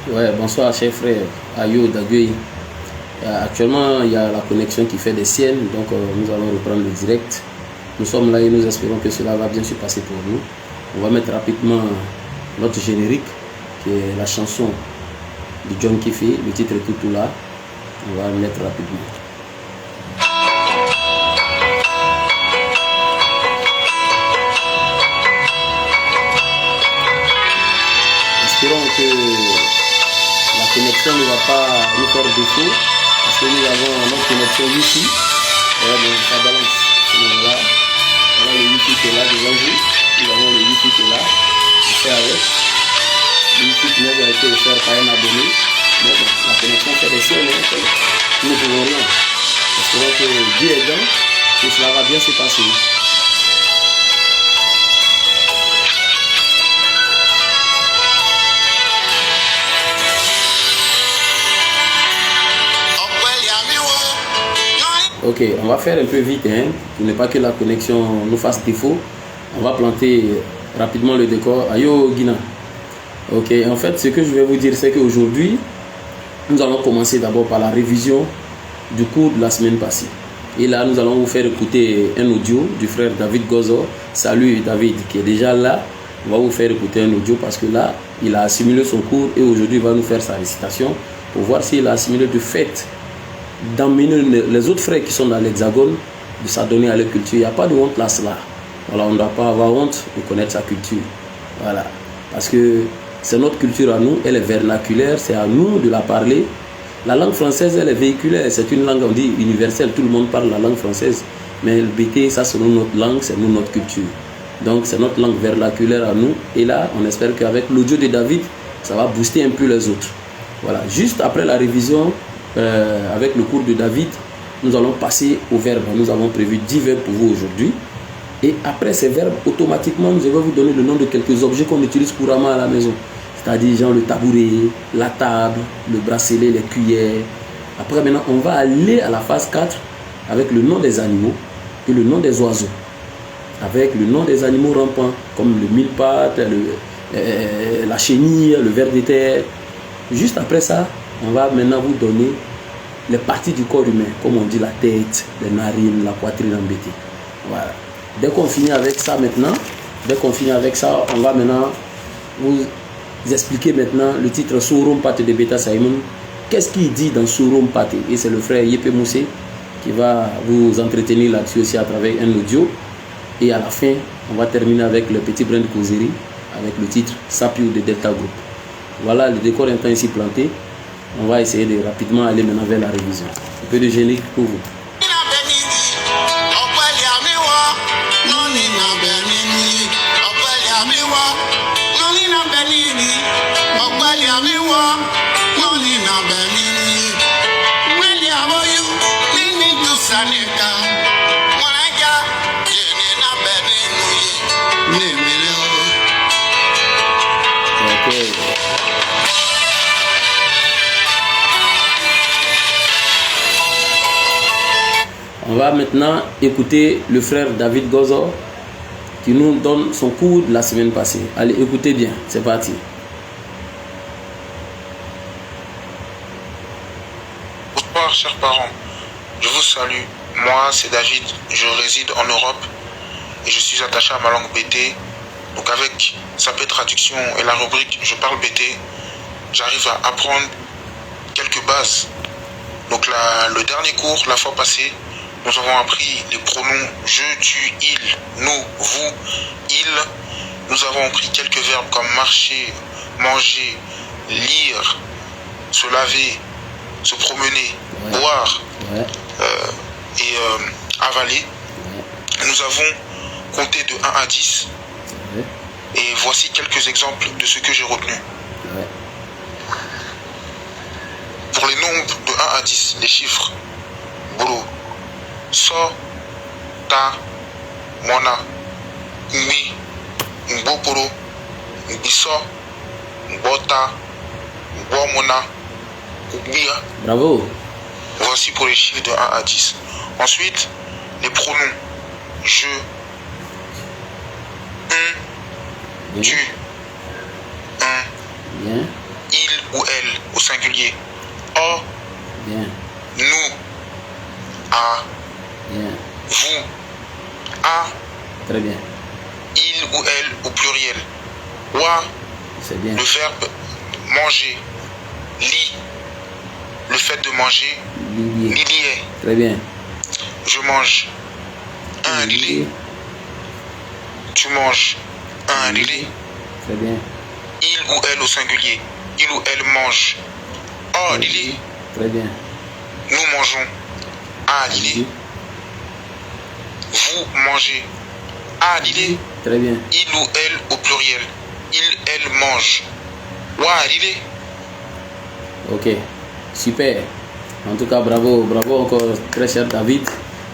Ouais, bonsoir, chers frères. Ayo Daguy. Actuellement, il y a la connexion qui fait des siennes, donc nous allons reprendre le direct. Nous sommes là et nous espérons que cela va bien se passer pour nous. On va mettre rapidement notre générique, qui est la chanson de John Kiffé, le titre est tout là. On va le mettre rapidement. Espérons que la connexion ne va pas nous faire défaut, parce que nous avons notre connexion Wi-Fi. Donc ça balance. Voilà. Voilà le Wi-Fi qui est là devant vous. Nous avons le Wi-Fi qui est là. On fait avec. Le Wi-Fi qui nous a été offert par un abonné. Mais bon, la connexion fait des siennes. Nous ne pouvons rien. Espérons que Dieu est dans, que cela va bien se passer. Ok, on va faire un peu vite, pour ne pas que la connexion nous fasse défaut. On va planter rapidement le décor. Ayo Guina. Ok, en fait, ce que je vais vous dire, c'est qu'aujourd'hui, nous allons commencer d'abord par la révision du cours de la semaine passée. Et là, nous allons vous faire écouter un audio du frère David Gozo. Salut David, qui est déjà là. On va vous faire écouter un audio parce que là, il a assimilé son cours et aujourd'hui, il va nous faire sa récitation pour voir s'il a assimilé de fait d'emmener les autres frères qui sont dans l'Hexagone, de s'adonner à leur culture. Il n'y a pas de honte là, cela. Voilà, on ne doit pas avoir honte de connaître sa culture. Voilà. Parce que c'est notre culture à nous, elle est vernaculaire, c'est à nous de la parler. La langue française, elle est véhiculaire, c'est une langue, on dit universelle, tout le monde parle la langue française. Mais le BT, ça c'est notre langue, c'est nous notre culture. Donc c'est notre langue vernaculaire à nous. Et là, on espère qu'avec l'audio de David, ça va booster un peu les autres. Voilà. Juste après la révision, avec le cours de David, nous allons passer aux verbes. Nous avons prévu 10 verbes pour vous aujourd'hui. Et après ces verbes, automatiquement, nous allons vous donner le nom de quelques objets qu'on utilise couramment à la maison. C'est-à-dire genre le tabouret, la table, le bracelet, les cuillères. Après maintenant, on va aller à la phase 4 avec le nom des animaux et le nom des oiseaux. Avec le nom des animaux rampants, comme le mille-pattes, la chenille, le ver de terre. Juste après ça, on va maintenant vous donner les parties du corps humain, comme on dit la tête, les narines, la poitrine embêtée. Voilà. Dès qu'on finit avec ça maintenant, on va maintenant vous expliquer maintenant le titre Sourum Pate de Beta Simon. Qu'est-ce qu'il dit dans Sourum Pate? Et c'est le frère Yepé Moussé qui va vous entretenir là-dessus aussi à travers un audio. Et à la fin, on va terminer avec le petit brin de causerie avec le titre Sapio de Delta Group. Voilà, le décor étant ici planté. On va essayer de rapidement aller maintenant vers la révision. Un peu de générique pour vous. On va maintenant écouter le frère David Gozo qui nous donne son cours de la semaine passée. Allez, écoutez bien, c'est parti. Bonsoir chers parents, je vous salue. Moi c'est David, je réside en Europe et je suis attaché à ma langue BT. Donc avec sa petite traduction et la rubrique Je parle BT, j'arrive à apprendre quelques bases. Donc le dernier cours, la fois passée, nous avons appris les pronoms je, tu, il, nous, vous, il. Nous avons appris quelques verbes comme marcher, manger, lire, se laver, se promener, boire et avaler. Nous avons compté de 1 à 10. Et voici quelques exemples de ce que j'ai retenu. Pour les nombres de 1 à 10, les chiffres. Bro. So, ta, mona, mbi, mbokoro, mbiso, mbota, mbomona, mbia. Bravo. Voici pour les chiffres de 1 à 10. Ensuite, les pronoms. Je, tu, un, il, ou elle au singulier. O, Bien. nous. A, Bien. vous. A, Très bien. il ou elle au pluriel. Wa, C'est bien. le verbe manger. Li, le fait de manger. Lilier. Lilier, Très bien. je mange. Un lili, tu manges. Un lili, Très bien. il ou elle au singulier. Il ou elle mange. Oh lili, Très bien. nous mangeons. Ah lili, vous mangez. Ah lili, Très bien. il ou elle au pluriel. Il, elle mange. Wa lili. Ok. Super. En tout cas, bravo. Bravo encore, très cher David.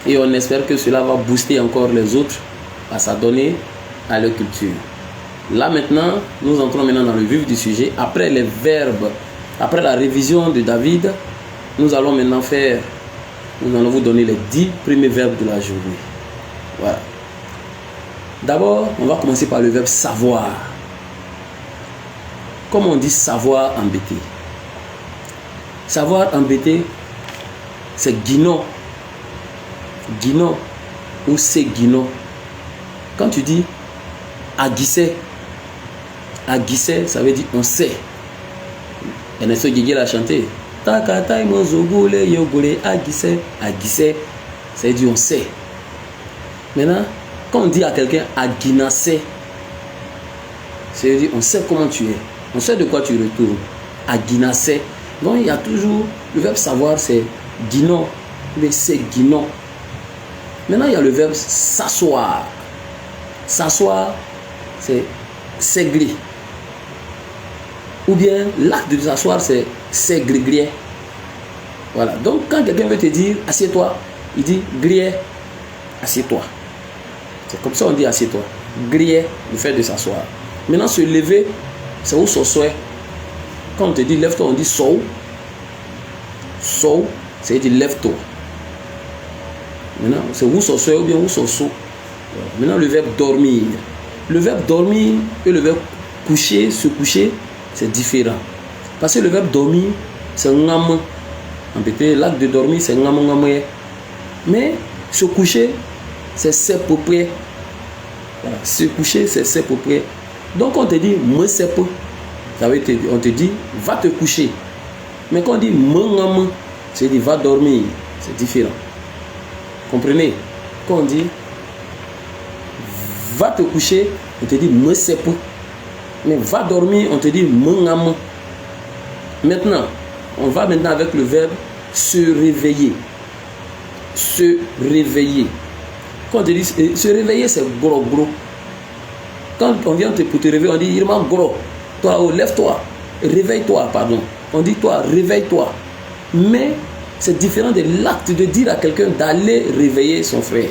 Et on espère que cela va booster encore les autres à s'adonner à leur culture. Là maintenant, nous entrons maintenant dans le vif du sujet. Après les verbes, après la révision de David, nous allons maintenant nous allons vous donner les 10 premiers verbes de la journée. Voilà. D'abord, on va commencer par le verbe savoir. Comment on dit savoir embêter? Savoir embêter, c'est guinon. Guinon ou c'est guinon. Quand tu dis aguisser, aguisser, ça veut dire on sait. Ernesto Guigui l'a chanté. Takata imozogule yogule aguisser, aguisser, ça veut dire on sait. Maintenant, quand on dit à quelqu'un aguinasser, ça veut dire on sait comment tu es, on sait de quoi tu retournes. Aguinasser. Donc il y a toujours le verbe savoir, c'est guinon, mais c'est guinon. Maintenant, il y a le verbe s'asseoir. S'asseoir, c'est s'aigler. Ou bien l'acte de s'asseoir, c'est s'aigler. Voilà. Donc, quand quelqu'un veut te dire assieds-toi, il dit griller, assieds-toi. C'est comme ça on dit assieds-toi. Griller, le fait de s'asseoir. Maintenant, se lever, c'est où s'asseoir. Quand on te dit lève-toi, on dit sou. Sou, c'est-à-dire lève-toi. Maintenant, c'est où s'asseoir ou bien où s'asseoir. Maintenant, le verbe dormir. Le verbe dormir et le verbe coucher, se coucher, c'est différent. Parce que le verbe dormir, c'est ngam. En fait, l'acte de dormir, c'est ngam ngam. Mais se coucher, c'est s'époprer. Voilà. Se coucher, c'est s'époprer. Donc, on te dit, me s'époprer. On te dit, va te coucher. Mais quand on dit, me ngam, c'est-à-dire, va dormir. C'est différent. Comprenez? Quand on dit va te coucher, on te dit me sepo. Mais va dormir, on te dit me ngam. Maintenant, on va maintenant avec le verbe se réveiller. Se réveiller. Quand on te dit se réveiller, c'est gros gros. Quand on vient pour te réveiller, on dit il m'a gros. Toi, oh, lève-toi. Réveille-toi, pardon. On dit toi, réveille-toi. Mais c'est différent de l'acte de dire à quelqu'un d'aller réveiller son frère.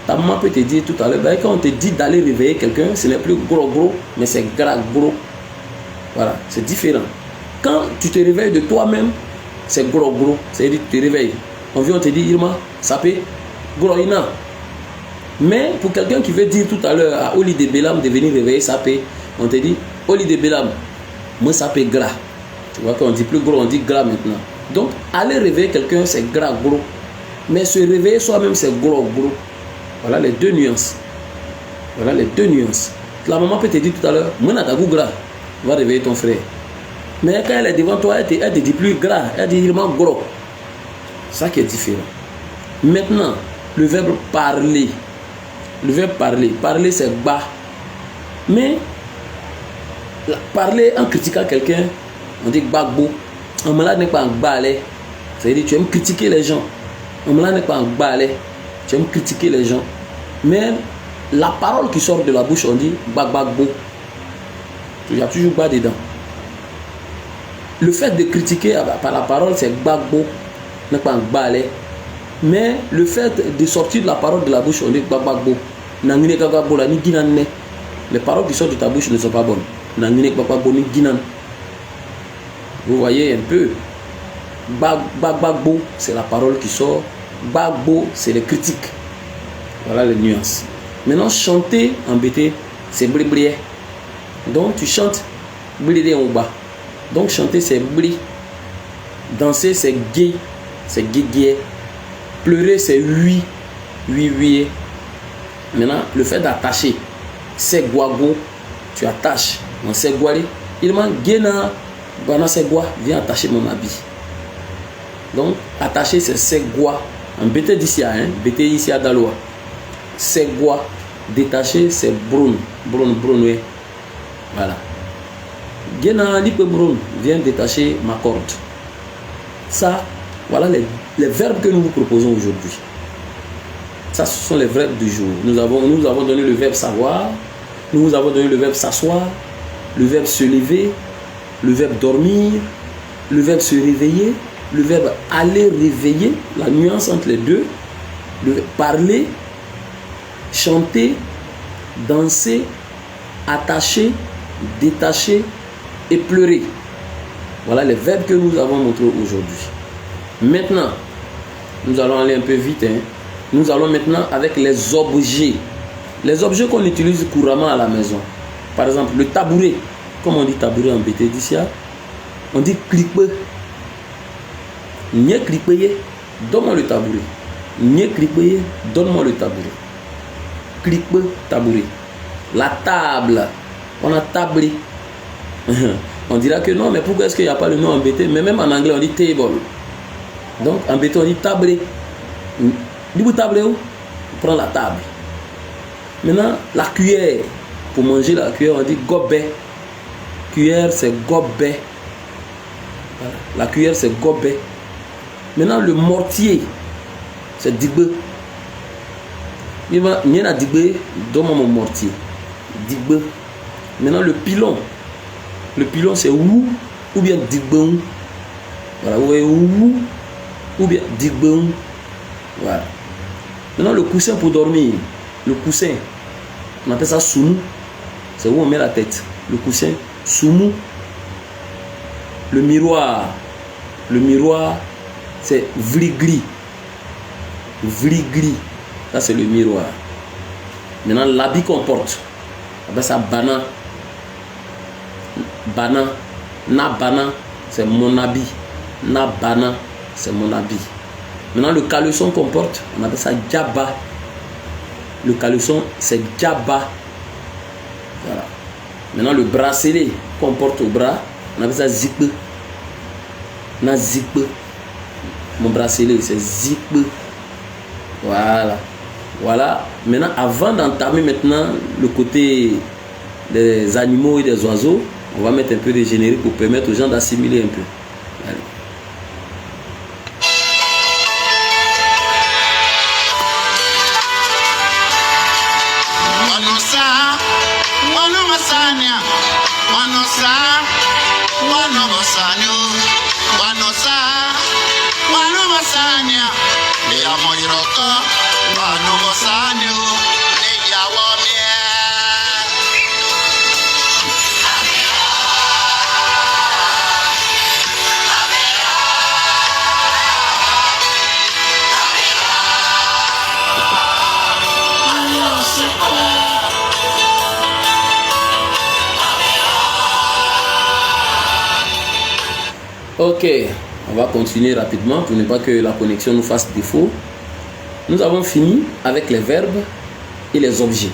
Ta maman peut te dire tout à l'heure, ben, quand on te dit d'aller réveiller quelqu'un, ce n'est plus gros gros, mais c'est gras gros. Voilà, c'est différent. Quand tu te réveilles de toi-même, c'est gros gros, c'est-à-dire que tu te réveilles. On vient, on te dit, Irma, ça peut, gros ina. Mais pour quelqu'un qui veut dire tout à l'heure à Oli de Bélam de venir réveiller ça peut, on te dit, Oli de Bélam, moi ça peut gras. Tu vois qu'on dit plus gros, on dit gras maintenant. Donc, aller réveiller quelqu'un, c'est gras, gros. Mais se réveiller soi-même, c'est gros, gros. Voilà les deux nuances. Voilà les deux nuances. La maman peut te dire tout à l'heure, moi, n'a gras, va réveiller ton frère. Mais quand elle est devant toi, elle te dit plus gras, elle dit vraiment gros. C'est ça qui est différent. Maintenant, le verbe parler. Le verbe parler. Parler, c'est bas. Mais, parler en critiquant quelqu'un, on dit bagbo. Un malade n'est pas un balai. C'est-à-dire tu aimes critiquer les gens. Un malade n'est pas un balai. Tu aimes critiquer les gens. Mais la parole qui sort de la bouche, on dit bagbo. Il y a toujours bas dedans. Le fait de critiquer par la parole, c'est bagbo. N'est pas un balai. Mais le fait de sortir de la parole de la bouche, on dit bagbo. Les paroles qui sortent de ta bouche ne sont pas bonnes. Vous voyez un peu. Bagbo, c'est la parole qui sort. Bagbo, c'est les critiques. Voilà les nuances. Maintenant, chanter, embêter, c'est bliblier. Donc, tu chantes bliblier en bas. Donc chanter c'est bli. Danser c'est gay. C'est gay. Pleurer c'est oui. Oui. Maintenant, le fait d'attacher, c'est guago, tu attaches. On sait guali. Il m'a gena, bana c'est gua, viens attacher mon habit. Donc, attacher c'est segwa. En BT d'ici, hein, BT ici à Daloa. Segwa. Détacher c'est brun. Brun, oui. Voilà. Gena lipe brun, viens détacher ma corde. Ça, voilà les verbes que nous vous proposons aujourd'hui. Ça, ce sont les verbes du jour. Nous avons donné le verbe savoir, nous vous avons donné le verbe s'asseoir, le verbe se lever, le verbe dormir, le verbe se réveiller, le verbe aller réveiller, la nuance entre les deux, le verbe parler, chanter, danser, attacher, détacher et pleurer. Voilà les verbes que nous avons montrés aujourd'hui. Maintenant, nous allons aller un peu vite. Nous allons maintenant avec les objets. Les objets qu'on utilise couramment à la maison. Par exemple, le tabouret. Comment on dit tabouret en BT d'ici? On dit clipe. Nye clipeye, donne-moi le tabouret. Nye clipeye, donne-moi le tabouret. Clipe, tabouret. La table. On a tablé. On dira que non, mais pourquoi est-ce qu'il n'y a pas le nom en BT? Mais même en anglais, on dit table. Donc, en BT, on dit tablé. Dis-vous tablé où? On prend la table. Maintenant, la cuillère. Pour manger la cuillère, on dit gobet. Cuillère, c'est gobet. Voilà. La cuillère, c'est gobet. Maintenant, le mortier, c'est digbe. Il va, il y a digbe, donne-moi mon mortier. Digbe. Maintenant, le pilon. Le pilon, c'est ou bien digbe. Voilà, vous voyez ou bien digbe. Voilà. Maintenant, le coussin pour dormir. Le coussin, on appelle ça soumou. C'est où on met la tête. Le coussin, soumou. Le miroir. Le miroir, c'est vligli. Vligli. Ça, c'est le miroir. Maintenant, l'habit qu'on porte. On appelle ça bana. Bana. Na bana, c'est mon habit. Na bana, c'est mon habit. Maintenant, le caleçon qu'on porte, on appelle ça djaba. Le caleçon, c'est djaba. Voilà. Maintenant, le bracelet qu'on porte au bras, on appelle ça zip. Na zip. Mon bracelet, c'est zip. Voilà. Voilà. Maintenant, avant d'entamer maintenant le côté des animaux et des oiseaux, on va mettre un peu de générique pour permettre aux gens d'assimiler un peu. Allez. Ok, on va continuer rapidement pour ne pas que la connexion nous fasse défaut. Nous avons fini avec les verbes et les objets.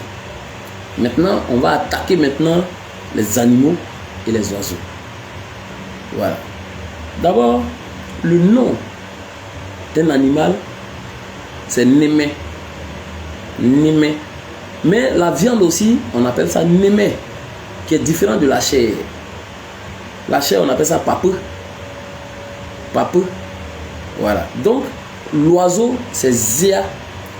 Maintenant, on va attaquer maintenant les animaux et les oiseaux. Voilà. D'abord, le nom d'un animal, c'est némé. Némé. Mais la viande aussi, on appelle ça némé, qui est différent de la chair. La chair, on appelle ça papeux. Papeux. Voilà. Donc, l'oiseau, c'est zia.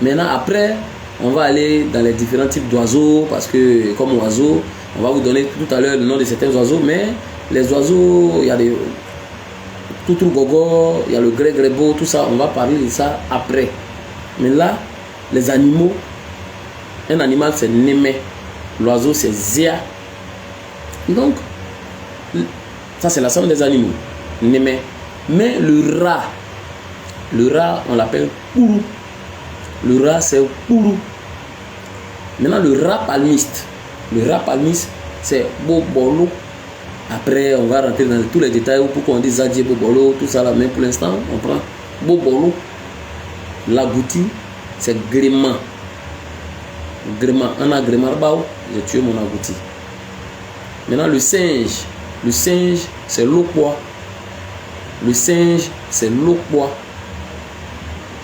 Maintenant, après, on va aller dans les différents types d'oiseaux, parce que comme oiseau, on va vous donner tout à l'heure le nom de certains oiseaux, mais les oiseaux, il y a des toutou-gogo, il y a le gré-grébo, tout ça, on va parler de ça après. Mais là, les animaux, un animal, c'est némé. L'oiseau, c'est zia. Donc, ça, c'est la somme des animaux. Némé. Mais le rat, on l'appelle pourou. Le rat, c'est pourou. Maintenant, le rat palmiste. Le rat palmiste, c'est bobolo Après, on va rentrer dans tous les détails pour qu'on dise Zadie Bobolo, tout ça là. Mais pour l'instant, on prend Bobolo. L'agouti, c'est gréement. Gréement. Un agrément, j'ai tué mon agouti. Maintenant, le singe, c'est l'okwa. Le singe, c'est l'okwa.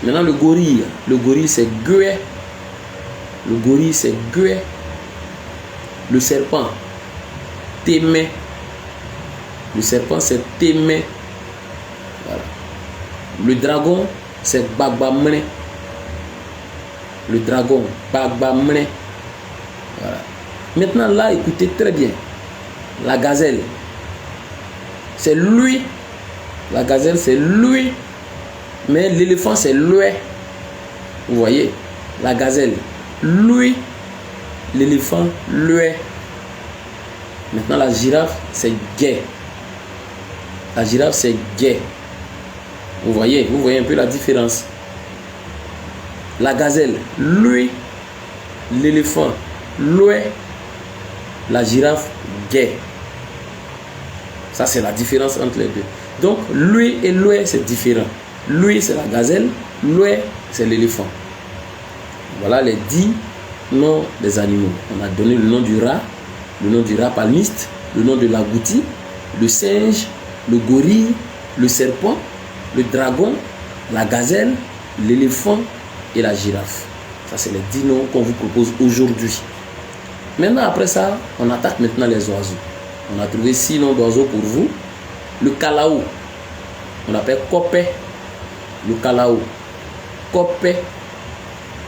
Maintenant, le gorille, c'est gué. Le gorille, c'est gué. Le serpent, témé. Le serpent, c'est témé. Voilà. Le dragon, c'est bagbamne. Le dragon, bagbamne. Voilà. Maintenant, là, écoutez très bien. La gazelle, c'est lui. La gazelle, c'est lui. Mais l'éléphant, c'est lui. Vous voyez? La gazelle, lui. L'éléphant, lui. Maintenant, la girafe, c'est gay. La girafe, c'est gay. Vous voyez un peu la différence. La gazelle, lui. L'éléphant, lui. La girafe, gay. Ça, c'est la différence entre les deux. Donc, lui et lui, c'est différent. Lui, c'est la gazelle. Lui, c'est l'éléphant. Voilà les 10 noms des animaux. On a donné le nom du rat palmiste, le nom de l'agouti, le singe, le gorille, le serpent, le dragon, la gazelle, l'éléphant et la girafe. Ça, c'est les 10 noms qu'on vous propose aujourd'hui. Maintenant, après ça, on attaque maintenant les oiseaux. On a trouvé 6 noms d'oiseaux pour vous. Le calao, on l'appelle copé. Le calao, copé.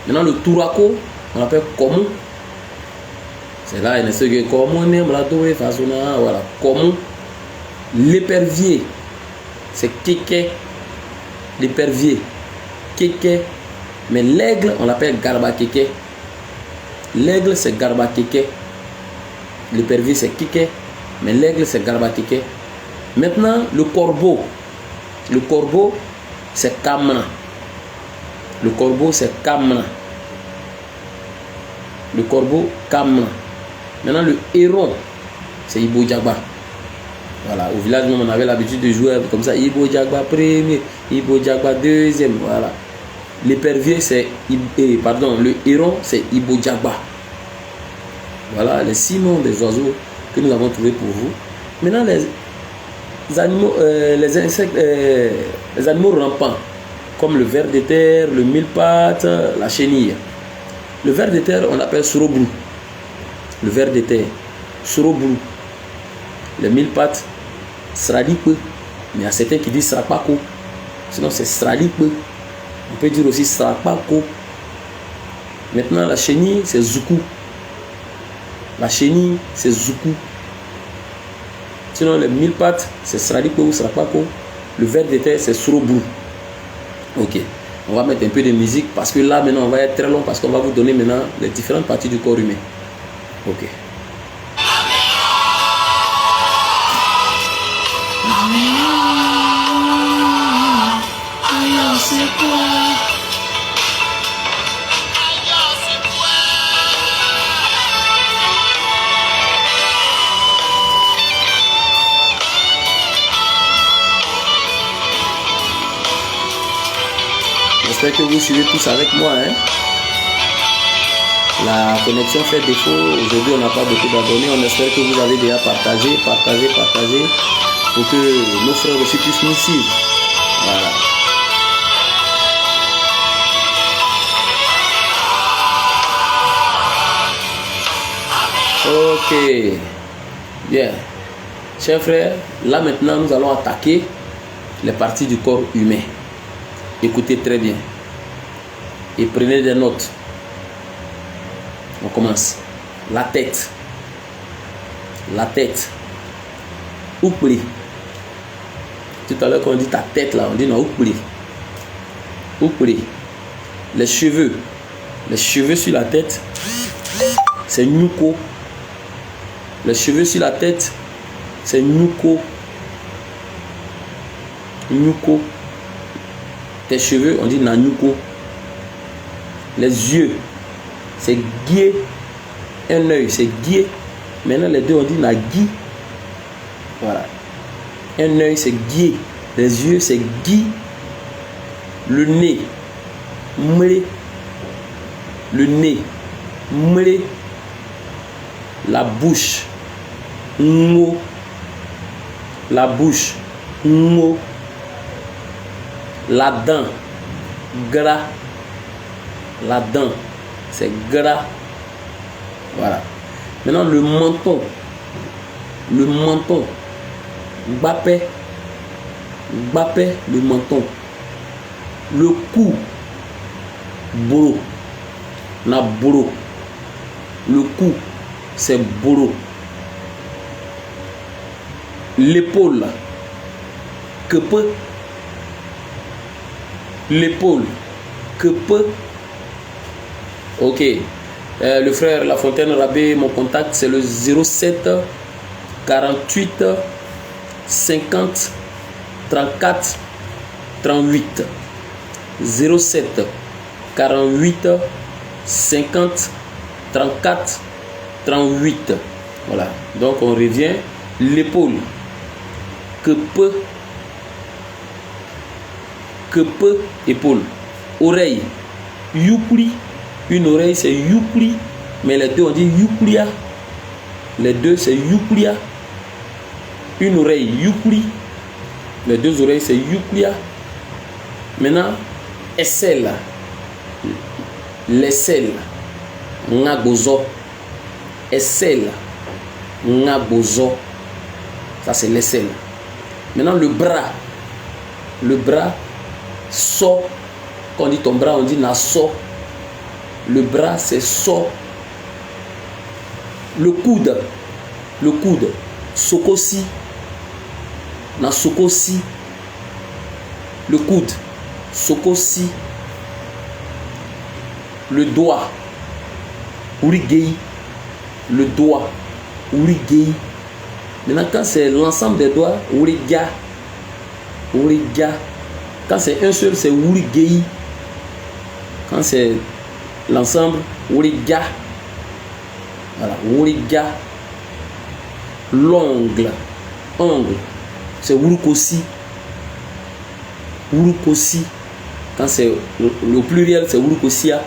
Maintenant, le touraco, on l'appelle comou. C'est là, il y a ceux qui comou, voilà, comou. L'épervier, c'est kéké. L'épervier, kéké. Mais l'aigle, on l'appelle garba kéké. L'aigle, c'est garba kéké. L'épervier, c'est kéké. Mais l'aigle, c'est garba kéké. Maintenant, le corbeau. Le corbeau, c'est kamna. Le corbeau, c'est kamna. Le corbeau, kamna. Maintenant, le héron, c'est Ibo Djagba. Voilà, au village, on avait l'habitude de jouer comme ça. Ibo Djagba premier, Ibo Djagba deuxième. Voilà. L'épervier, c'est le héron, c'est Ibo Djagba. Voilà les 6 noms des oiseaux que nous avons trouvés pour vous. Maintenant, les animaux, les insectes, les animaux rampants, comme le ver de terre, le mille-pattes, la chenille. Le ver de terre, on l'appelle sorobrou. Le ver de terre, sorobrou. Le mille-pattes, sralipe. Mais il y a certains qui disent srapako. Sinon, c'est sralipe. On peut dire aussi srapako. Maintenant, la chenille, c'est zoukou. La chenille, c'est zoukou. Sinon, les mille-pattes, c'est sralipe ou srapako. Le ver de terre, c'est sorobrou. Ok. On va mettre un peu de musique parce que là, maintenant, on va être très long parce qu'on va vous donner maintenant les différentes parties du corps humain. Ok. J'espère que vous suivez tous avec moi. Hein? La connexion fait défaut. Aujourd'hui, on n'a pas beaucoup d'abonnés. On espère que vous avez déjà partagé pour que nos frères aussi puissent nous suivre. Voilà. Ok. Bien. Chers frères, là maintenant, nous allons attaquer les parties du corps humain. Écoutez très bien et prenez des notes. On commence. La tête. La tête. Oupli. Tout à l'heure quand on dit ta tête là, on dit non, oupli. Oupli. Les cheveux. Les cheveux sur la tête, c'est nuko. Les cheveux sur la tête, c'est nuko. Nuko. Tes cheveux, on dit nanuko. Les yeux, c'est guié. Un œil, c'est guié. Maintenant, les deux, on dit nagui. Voilà. Un œil, c'est guié. Les yeux, c'est gui. Le nez, mlé. Le nez, mlé. La bouche, ngo. La bouche, ngo. La dent, gras. La dent, c'est gras. Voilà. Maintenant, le menton. Le menton. Bapé. Bapé, le menton. Le cou. Boro. Na boro. Le cou, c'est boro. L'épaule. Que peu. L'épaule. Que peu. Ok. Le frère Lafontaine Rabé, mon contact, c'est le 07 48 50 34 38. 07 48 50 34 38. Voilà. Donc on revient. L'épaule. Que peu. Que peu. Épaule. Oreille. Youpli. Une oreille c'est youpli. Mais les deux on dit youplia. Les deux c'est youplia. Une oreille youpli. Les deux oreilles c'est youplia. Maintenant, aisselle. L'aisselle. Ngabozo. Aisselle. Ngabozo. Ça c'est l'aisselle. Maintenant le bras. Le bras. So. Quand on dit ton bras, on dit naso. Le bras c'est so. Le coude. Le coude. Sokosi. Na sokosi. Le coude. Sokosi. Le doigt. Urigei. Le doigt. Urigei. Maintenant, quand c'est l'ensemble des doigts, Uriga. Uriga. Quand c'est un seul, c'est Urigei. Quand c'est l'ensemble, Uriga. Voilà, Uriga. L'ongle. Ongle. C'est Urukosi. Urukosi. Quand c'est le pluriel, c'est Urukosia.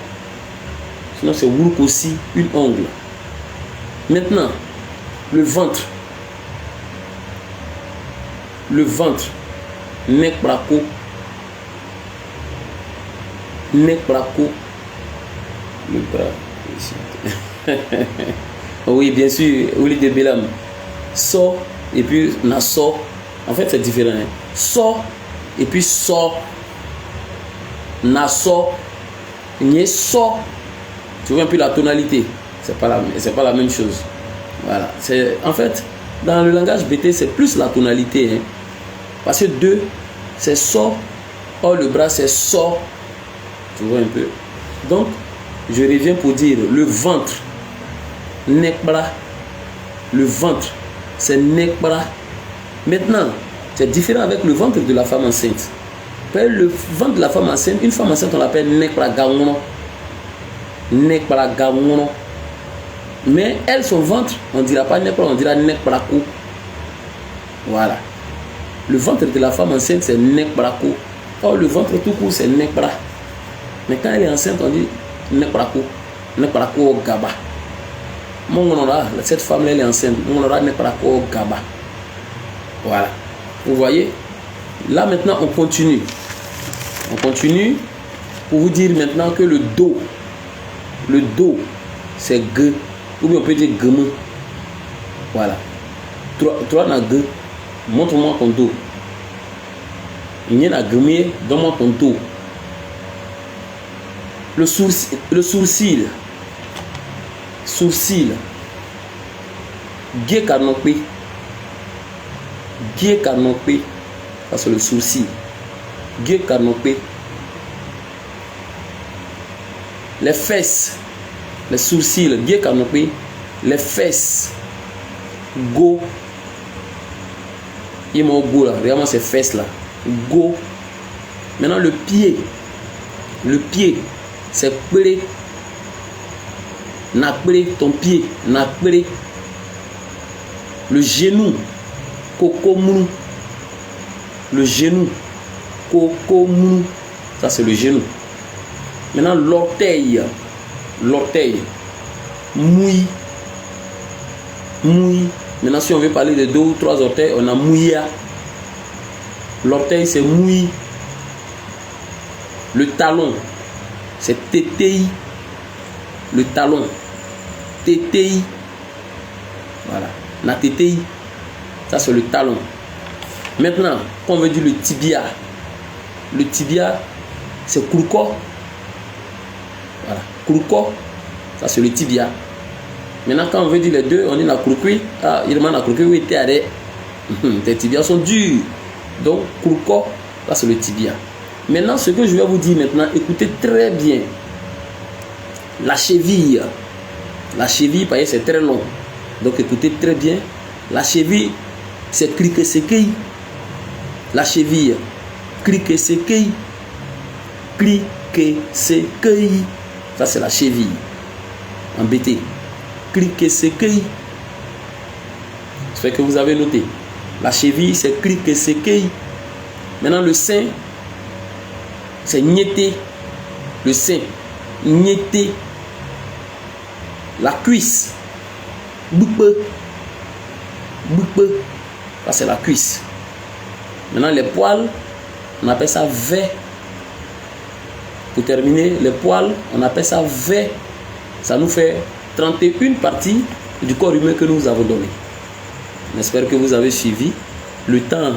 Sinon, c'est Urukosi, une ongle. Maintenant, le ventre. Le ventre. Nekbrako. Nekbrako. Le bras. Oui, bien sûr, Ouli de Bélam. So et puis Naso. En fait, c'est différent. Hein. So et puis so. Naso. Nye so. Tu vois un peu la tonalité. C'est pas la même chose. Voilà. En fait, dans le langage BT, c'est plus la tonalité. Hein. Parce que deux, c'est so. Or, le bras, c'est so. Tu vois un peu. Donc, je reviens pour dire le ventre. Nekbra. Le ventre, c'est nekbra. Maintenant, c'est différent avec le ventre de la femme enceinte. Le ventre de la femme enceinte, une femme enceinte, on l'appelle nekbra gamono. Nekbra gamono. Mais elle, son ventre, on ne dira pas nekbra, on dira nekbrako. Voilà. Le ventre de la femme enceinte, c'est nekbrako. Or, le ventre tout court, c'est nekbra. Mais quand elle est enceinte, on dit nekbrako. Nekbrako gaba. Cette femme elle est enceinte. Gaba. Voilà. Vous voyez. Là maintenant on continue. On continue pour vous dire maintenant que le dos. Le dos c'est G. Ou bien on peut dire Gm. Voilà. Trois na G. Montre-moi ton dos. Il y a na Gm. Donne-moi ton dos. Le sourcil. Sourcil. Gie canopé. Gie canopé. Ça c'est le sourcil. Gie canopé. Les fesses. Les sourcils. Gie canopé. Les fesses. Go. Il m'a go là. Vraiment ces fesses là. Go. Maintenant le pied. Le pied. C'est prêt. Nakpere, ton pied, nakpere. Le genou, Kokomunu. Le genou. Kokomunu. Ça, c'est le genou. Maintenant, l'orteil. L'orteil. Moui. Moui. Maintenant, si on veut parler de 2 ou 3 orteils, on a mouya. L'orteil, c'est moui. Le talon, c'est tétéi. Le talon. Tétéi. Voilà. La tétéi. Ça, c'est le talon. Maintenant, quand on veut dire le tibia, le tibia, c'est Kurko. Voilà. Kurko, ça, c'est le tibia. Maintenant, quand on veut dire les deux, on dit la Kurkui. Ah, il demande la Kurkui, oui, t'es arrêté. Tes tibias sont durs. Donc, Kurko, ça, c'est le tibia. Maintenant, ce que je vais vous dire maintenant, écoutez très bien. La cheville. La cheville, parce que c'est très long. Donc, écoutez très bien. La cheville, c'est Krikesekei. La cheville. Krikesekei. Krikesekei. Ça, c'est la cheville. En BT. Krikesekei. C'est ce que vous avez noté. La cheville, c'est Krikesekei. Maintenant, le sein, c'est Nyete. Le sein, Nyete. La cuisse, Bukpe. Bukpe. Ça, c'est la cuisse. Maintenant, les poils, on appelle ça V. Pour terminer, les poils, on appelle ça V. Ça nous fait 31 parties du corps humain que nous avons donné. J'espère que vous avez suivi. Le temps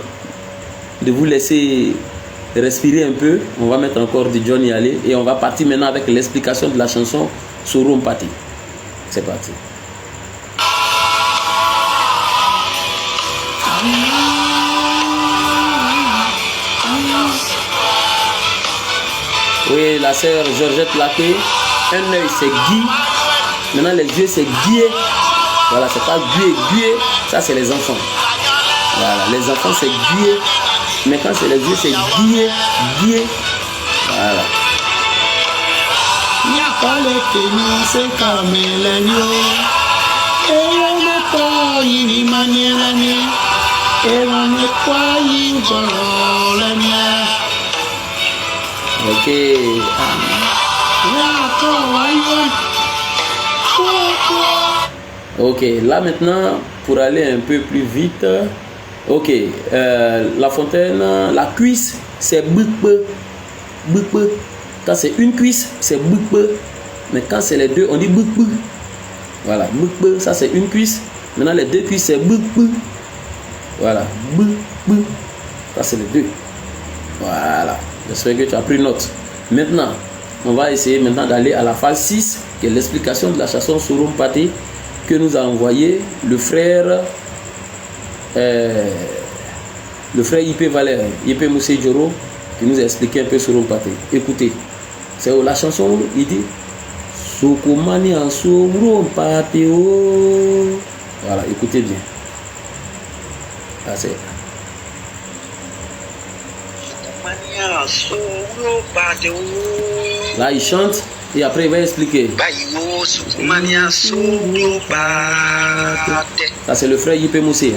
de vous laisser respirer un peu. On va mettre encore du Johnny Hallyday et on va partir maintenant avec l'explication de la chanson Soro Mpati. C'est parti. Oui, la sœur Georgette Laké. Un œil c'est Guy. Maintenant les yeux c'est Guié. Voilà, c'est pas Gué. Ça c'est les enfants. Voilà, les enfants c'est Gué. Mais quand c'est les yeux c'est Guié. Voilà. Ok. Ok, là maintenant, pour aller un peu plus vite. Ok, la fontaine, la cuisse, c'est Bukpe. Bukpe. Quand c'est une cuisse, c'est Bukpe. Mais quand c'est les deux, on dit Bukpe. Voilà, Bukpe, ça c'est une cuisse. Maintenant, les deux cuisses, c'est Bukpe. Voilà, Bukpe. Ça c'est les deux. Voilà, j'espère que tu as pris note. Maintenant, on va essayer maintenant d'aller à la phase 6, qui est l'explication de la chanson Soro Mpati que nous a envoyé le frère IP Valère, IP Moussé Djoro, qui nous a expliqué un peu Soro Mpati. Écoutez, c'est la chanson où il dit Sokomani en Soro Mpati. Voilà, écoutez bien. Là, c'est. Là, il chante et après il va expliquer. Ça, c'est le frère Yipé Moussé.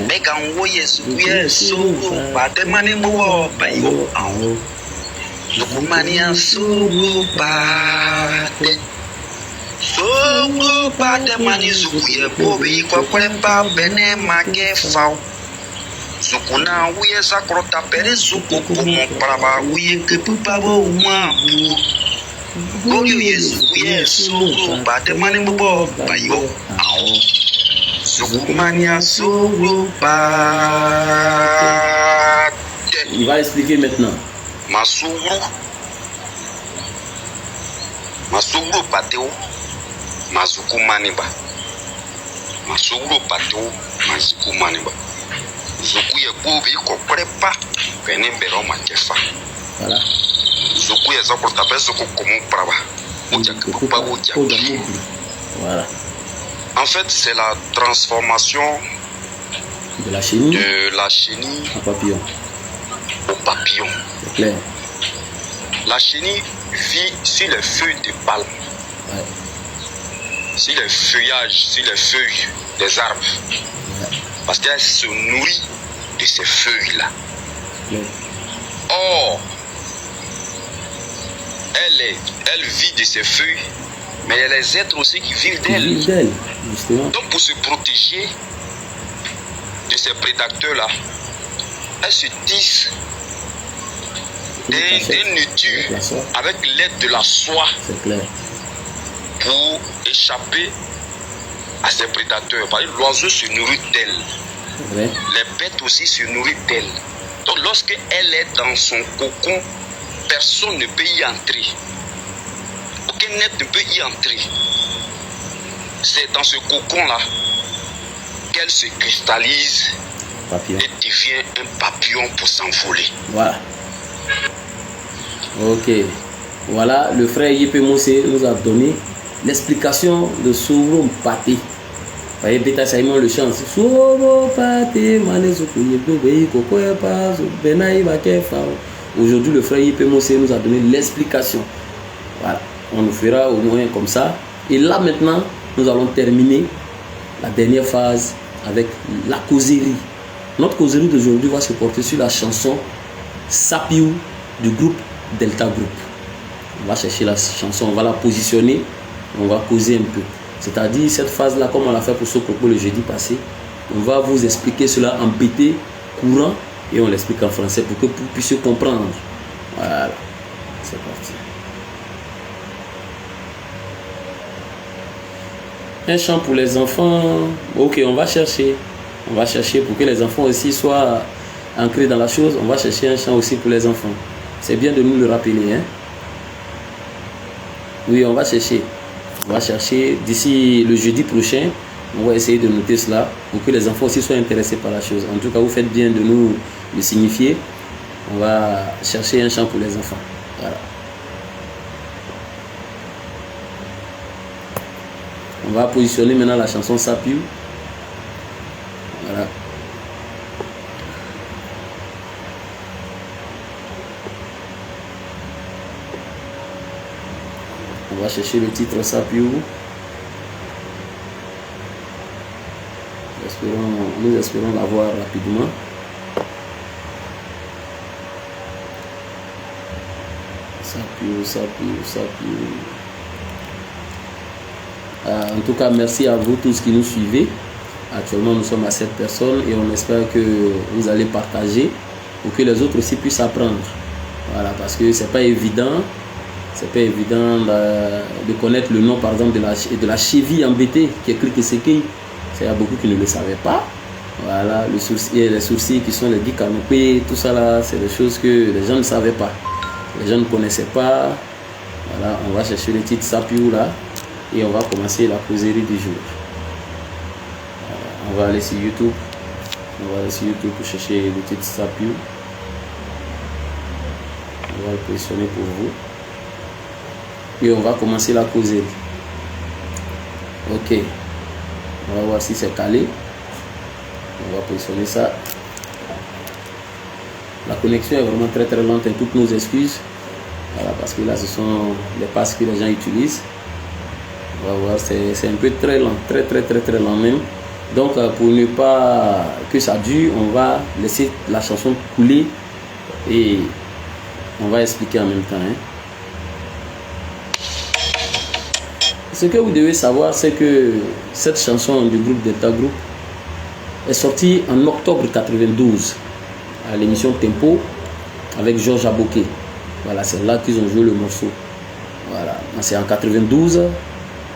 Zukuna wuye zakrota pere zuku kumo paraba wuye kepupabo mwabu Gorio yesu wuye suru bade mani mubo bayo Zukumania suru bade. Il va expliquer maintenant. Masuru pateo Mazukumaniba Masuru pateo Mazukumaniba Zuku ye bobi ko prepa peni bero makefa. Voilà. Zuku ye zakorta beso ko komu praba. Voilà. En fait, c'est la transformation de la chenille au papillon. C'est clair. La chenille vit sur les feuilles de palme. Ouais. Sur les feuillages, sur les feuilles des arbres. Ouais. Parce qu'elle se nourrit de ces feuilles-là. Oui. Or, elle vit de ses feuilles, mais il y a les êtres aussi qui vivent Ils vivent d'elle. d'elle, justement. Donc pour se protéger de ces prédateurs-là, elle se tisse des nutures La soie, avec l'aide de la soie c'est clair. pour échapper à ces prédateurs. Parce que l'oiseau se nourrit d'elle. C'est vrai. Les bêtes aussi se nourrissent d'elle. Donc lorsqu'elle est dans son cocon, personne ne peut y entrer. Aucun être ne peut y entrer. C'est dans ce cocon-là qu'elle se cristallise Papillon. et devient un papillon pour s'envoler. Voilà. Ok. Voilà, le frère Yepé Moussé nous a donné l'explication de Souro Pate. Vous voyez, Beta Saïmon le chant. Souro Pate, Manezuku Yepé, Koko Epa, Benaï Bakefa. Aujourd'hui, le frère Yepé Moussé nous a donné l'explication. Voilà. On le fera au moins comme ça. Et là maintenant, nous allons terminer la dernière phase avec la causerie. Notre causerie d'aujourd'hui va se porter sur la chanson Sapiou du groupe Delta Group. On va chercher la chanson, on va la positionner, on va causer un peu. C'est-à-dire cette phase-là, comme on l'a fait pour Sokoko le jeudi passé, on va vous expliquer cela en pété, courant, et on l'explique en français pour que vous puissiez comprendre. Voilà, c'est parti. Un chant pour les enfants. Ok, on va chercher. On va chercher pour que les enfants aussi soient ancrés dans la chose. On va chercher un chant aussi pour les enfants. C'est bien de nous le rappeler. Hein? Oui, on va chercher. On va chercher d'ici le jeudi prochain. On va essayer de noter cela pour que les enfants aussi soient intéressés par la chose. En tout cas, vous faites bien de nous le signifier. On va chercher un chant pour les enfants. Voilà. On va positionner maintenant la chanson Sapiou. Voilà. On va chercher le titre Sapiou. Nous espérons l'avoir rapidement. Sapiou. En tout cas, merci à vous tous qui nous suivez. Actuellement, nous sommes à 7 personnes et on espère que vous allez partager pour que les autres aussi puissent apprendre. Voilà, parce que c'est pas évident. C'est pas évident de connaître le nom, par exemple, de la cheville embêtée qui est Krikeseki. Il y a beaucoup qui ne le savaient pas. Voilà, les sourcils qui sont les 10 canopés, tout ça là, c'est des choses que les gens ne savaient pas. Les gens ne connaissaient pas. Voilà, on va chercher le titre Sapiou là. Et on va commencer la causerie du jour. On va aller sur YouTube. On va aller sur YouTube pour chercher le titre Sapiou. On va le positionner pour vous. Et on va commencer la causerie. Ok. On va voir si c'est calé. On va positionner ça. La connexion est vraiment très très lente et toutes nos excuses. Voilà, parce que là ce sont les passes que les gens utilisent. On va voir, c'est un peu très lent, très lent même. Donc pour ne pas que ça dure, on va laisser la chanson couler et on va expliquer en même temps. Hein. Ce que vous devez savoir, c'est que cette chanson du groupe Delta Group est sortie en octobre 92 à l'émission Tempo avec Georges Aboké. Voilà, c'est là qu'ils ont joué le morceau. Voilà, c'est en 92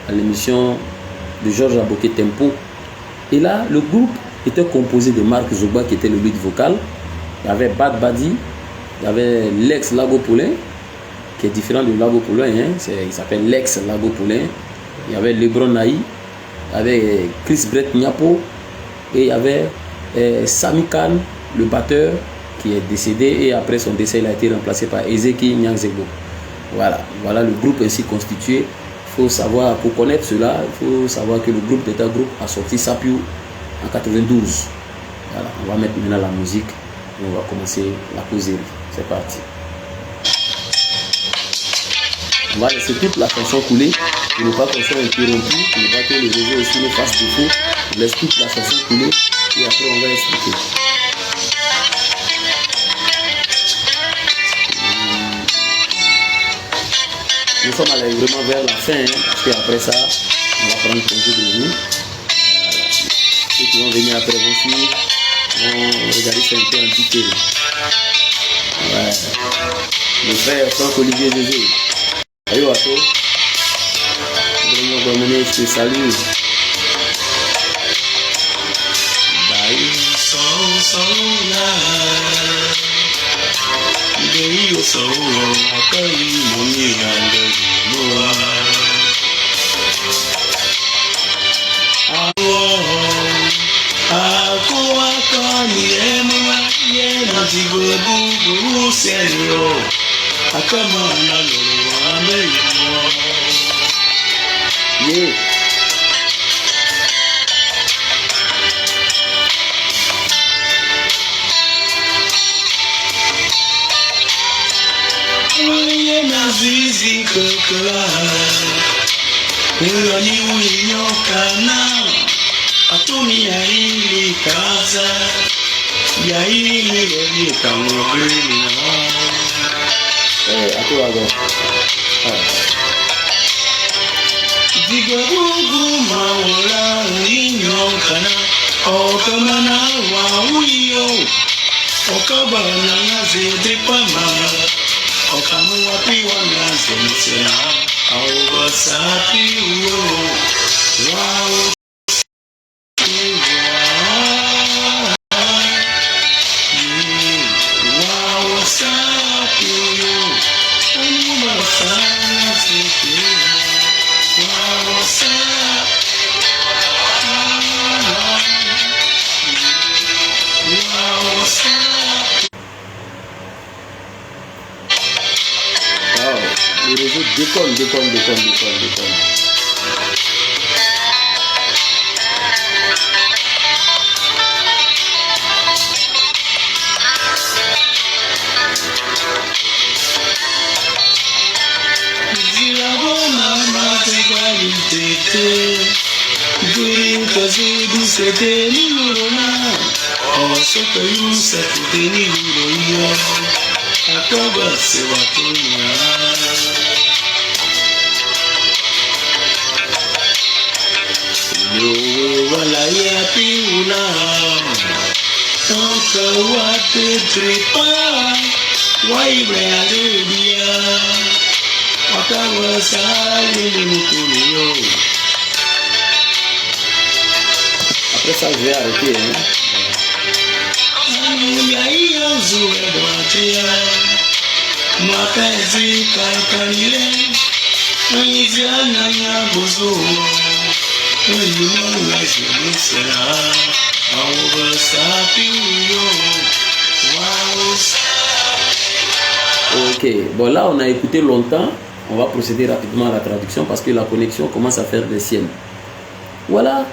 à l'émission de Georges Aboké Tempo. Et là, le groupe était composé de Marc Zouba qui était le lead vocal. Il y avait Bad Badi, il y avait Lex Lago Poulain, qui est différent de Lago Poulain, hein. Il s'appelle Lex Lago Poulain. Il y avait Lebron Naï, il y avait Chris Brett Niapo, et il y avait Sami Khan, le batteur, qui est décédé, et après son décès, il a été remplacé par Ezeki Nyangzego. Voilà le groupe ainsi constitué. Il faut savoir, pour connaître cela, il faut savoir que le groupe Delta Group a sorti Sapiou en 92. Voilà, on va mettre maintenant la musique et on va commencer la causerie. C'est parti. On va laisser toute la chanson couler pour ne pas qu'on soit interrompu, pour ne pas que le réseau aussi nous fasse défaut. On laisse toute la chanson couler et après on va expliquer. nous sommes allés vraiment vers la fin, hein, parce qu'après ça, on va prendre congé de nous. Ceux qui vont venir après vous aussi, vont regarder ça un peu en détail. Ouais. Le frère Franck-Olivier Jésus. Ayo à toi. Je te salue. Yeah. Zizi kakala, ngani unyokana, atumi ya ili kaza, ya ili ni kamogrini na. Aku agak. Diga bugu maula unyokana, okamana wa uyo, okabana ngazidripama. Okamu wapi wanazemsena au wasapi uyo wao wao sapi uyo anu masana siki wao sapi wao sapi. Le réseau déconne. Après ça, je vais arrêter. Hein. Ok, bon là on a écouté longtemps. On va procéder rapidement à la traduction parce que la connexion commence à faire des siennes. Voilà,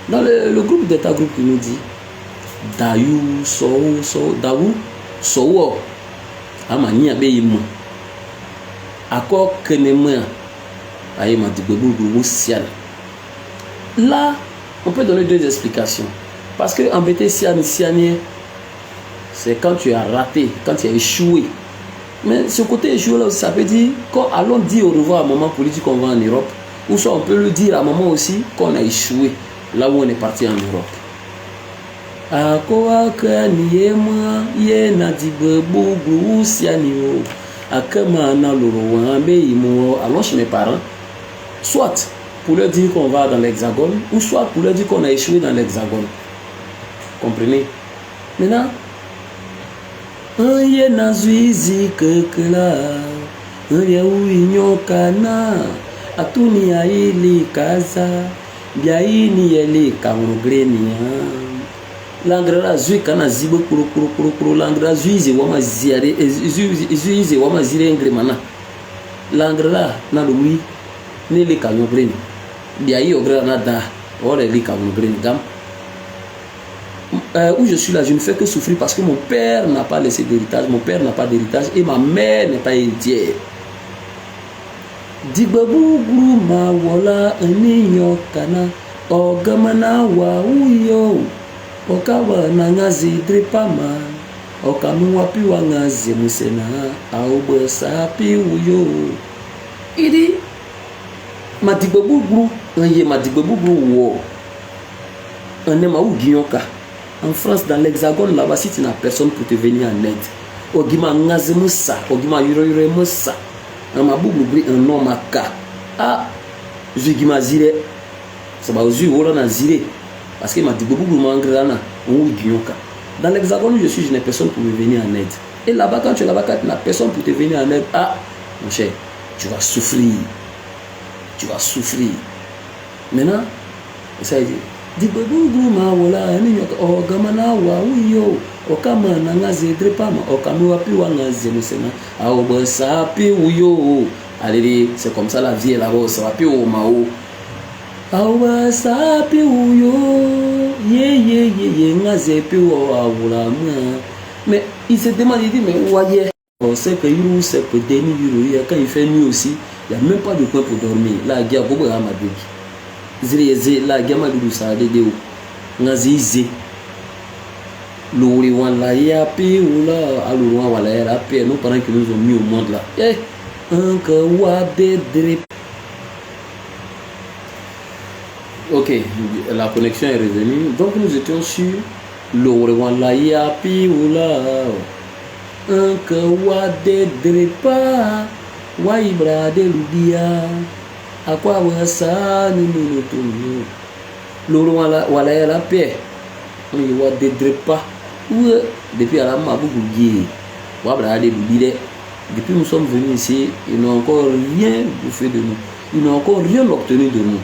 dans le groupe d'état groupe qui nous dit Dayu Daou Sowo Amani Abeyim Ako Kenema Aïma Dibebou Sian. Là, on peut donner deux explications. Parce que embêter Sianier, c'est quand tu as raté, quand tu as échoué. Mais ce côté échoué là, ça veut dire quand allons dire au revoir à maman pour lui dire qu'on va en Europe. Ou soit on peut le dire à maman aussi qu'on a échoué là où on est parti en Europe. Akoaka niema yena dibebu sianio akama na loroambe imo. Allons chez mes parents, soit pour leur dire qu'on va dans l'Hexagone, ou soit pour leur dire qu'on a échoué dans l'Hexagone. Comprenez? Maintenant, yena zuizi kekela ya uinyokana atuni ya ili kaza biaini yele kangrenia langrela zui kana zibo kuro langrela zuizi wama ziare zuizi wama zire ngremana langrela na lui nele kangreni biai ogrela na da ore li kangreni gam. Où je suis là, je ne fais que souffrir parce que mon père n'a pas laissé d'héritage, mon père n'a pas d'héritage et ma mère n'est pas héritière. Dibabu gruma wala eniyo kana ogamana wa uyo okawa na ngazi dripama okamu wapi wa ngazi musena au sapi uyo Il dit, Madigbobougou, on y est Madigbobougou, on est Maou Guillonka. En France, dans l'Hexagone, là-bas, si tu n'as personne pour te venir en aide, Ogima Ngazemusa, Ogima Yuroyuremusa, un Mabougou, un nom Maka. Ah, Zugima Zire, ça va aux yeux, on a Zire, parce que Madigbobougou Mangrana, on Guillonka. Dans l'Hexagone où je suis, je n'ai personne pour me venir en aide. Et là-bas, quand tu es là-bas, quand tu n'as personne pour te venir en aide, ah, mon cher, tu vas souffrir. Tu vas souffrir. Maintenant, ça dit, Dibobougou ma wala, ni o gamana wa wiyo, o kama na ngaze drepama, o kami wapi wa ngaze musena, a o basa pi wiyo. Allez, c'est comme ça la vie est là-bas, ça va pi o mao. A o basa pi wiyo, ye ngaze pi o awula ma. Mais il se demande, il dit, mais voyez, on sait que Yuru, c'est que Denis Yuru, quand il fait nuit aussi, il n'y a même pas de coin pour dormir. Là, il y a beaucoup de ramadouki. Zireze, là, il y a madou ça, de déo. Nazize. L'ouri wan la yapi ou là, à l'ourouan wala yapi, nos parents qui nous ont mis au monde là. Eh, un que wade drip. Ok, la connexion est revenue. Donc nous étions sur l'ouri wan la yapi ou là. Un que wade dripa. Waibra de Ludia, à quoi ça nous tournons? L'eau wala la paix, on y voit des drepas, ou depuis à la Mabougougué, Wabra de Ludia. Depuis nous sommes venus ici, ils n'ont encore rien bouffé de nous, ils n'ont encore rien obtenu de nous.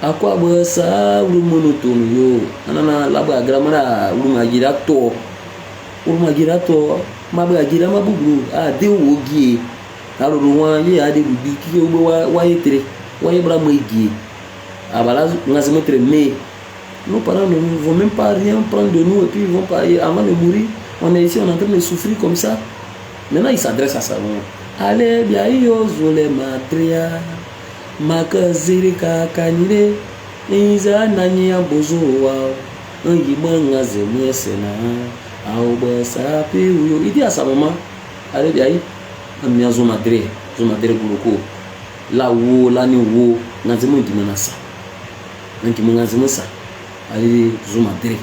À quoi ça, le monotone, yo, anana là-bas, gramara, ou magirato. Urmagirato, Mabagira Mabugu, a de Wogi, Aruan, ye a de Biki, Waitre, Waibra Megi, Abala, Nazametre, mais nos parents ne vont même pas rien prendre de nous et puis ils vont pas, avant de mourir, on est ici, on est en train de souffrir comme ça. Maintenant, il s'adresse à sa maman. Allez, bien, yo, zole matria, Makazirika Kanire, Iza Nania Bozoa, un Yimanga Zemesena. Il dit à sa maman, allez bien, on a Zomadre Bouroko, là où, là où, Nazimo Dimanasa, Nankimanazimosa, allez, Zomadre.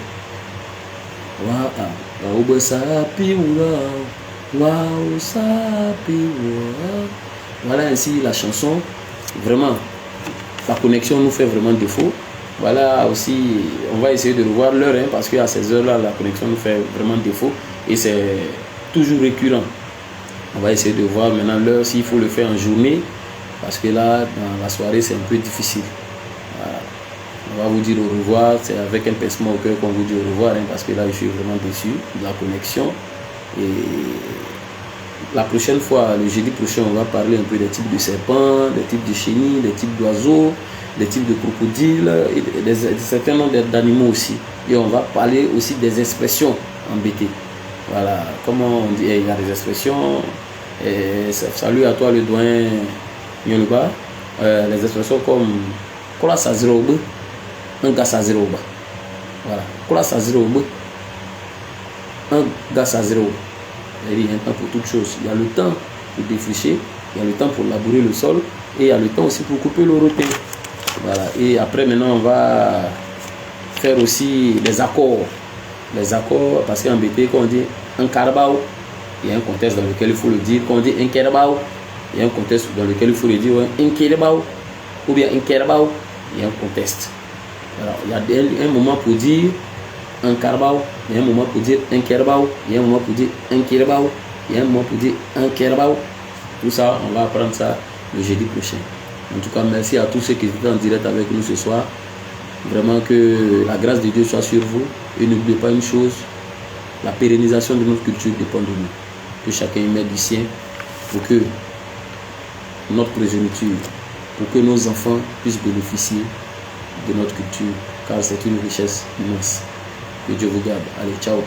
Voilà ainsi la chanson. Vraiment, la connexion nous fait vraiment défaut. Voilà aussi, on va essayer de revoir l'heure hein, parce qu'à ces heures-là, la connexion nous fait vraiment défaut et c'est toujours récurrent. On va essayer de voir maintenant l'heure s'il faut le faire en journée parce que là, dans la soirée, c'est un peu difficile. Voilà. On va vous dire au revoir, c'est avec un pincement au cœur qu'on vous dit au revoir hein, parce que là, je suis vraiment déçu de la connexion. Et la prochaine fois, le jeudi prochain, on va parler un peu des types de serpents, des types de chenilles, des types d'oiseaux, des types de crocodiles, et des certains nombres d'animaux aussi. Et on va parler aussi des expressions en BT. Voilà, comment on dit, il y a des expressions. Et salut à toi le doyen Yoluba. Les expressions comme Kola Sazirobe, un gars Saziroba. Voilà, Kola Sazirobe, un gars Saziroba. Il y a un temps pour toutes choses. Il y a le temps pour défricher, il y a le temps pour labourer le sol et il y a le temps aussi pour couper le roté. Voilà. Et après maintenant on va faire aussi des accords. Les accords, parce qu'en BT, quand on dit un carabao, il y a un contexte dans lequel il faut le dire. Quand on dit un kerbao, il y a un contexte dans lequel il faut le dire un kerbao ou bien un kerbao, il y a un contexte. Alors, il y a un moment pour dire un carabao, il y a un moment pour dire un kerbao, il y a un moment pour dire un kerbao, il y a un moment pour dire un kerbao. Tout ça, on va apprendre ça le jeudi prochain. En tout cas, merci à tous ceux qui étaient en direct avec nous ce soir. Vraiment que la grâce de Dieu soit sur vous. Et n'oubliez pas une chose, la pérennisation de notre culture dépend de nous. Que chacun y mette du sien pour que notre progéniture, pour que nos enfants puissent bénéficier de notre culture, car c'est une richesse immense. Que Dieu vous garde. Allez, ciao.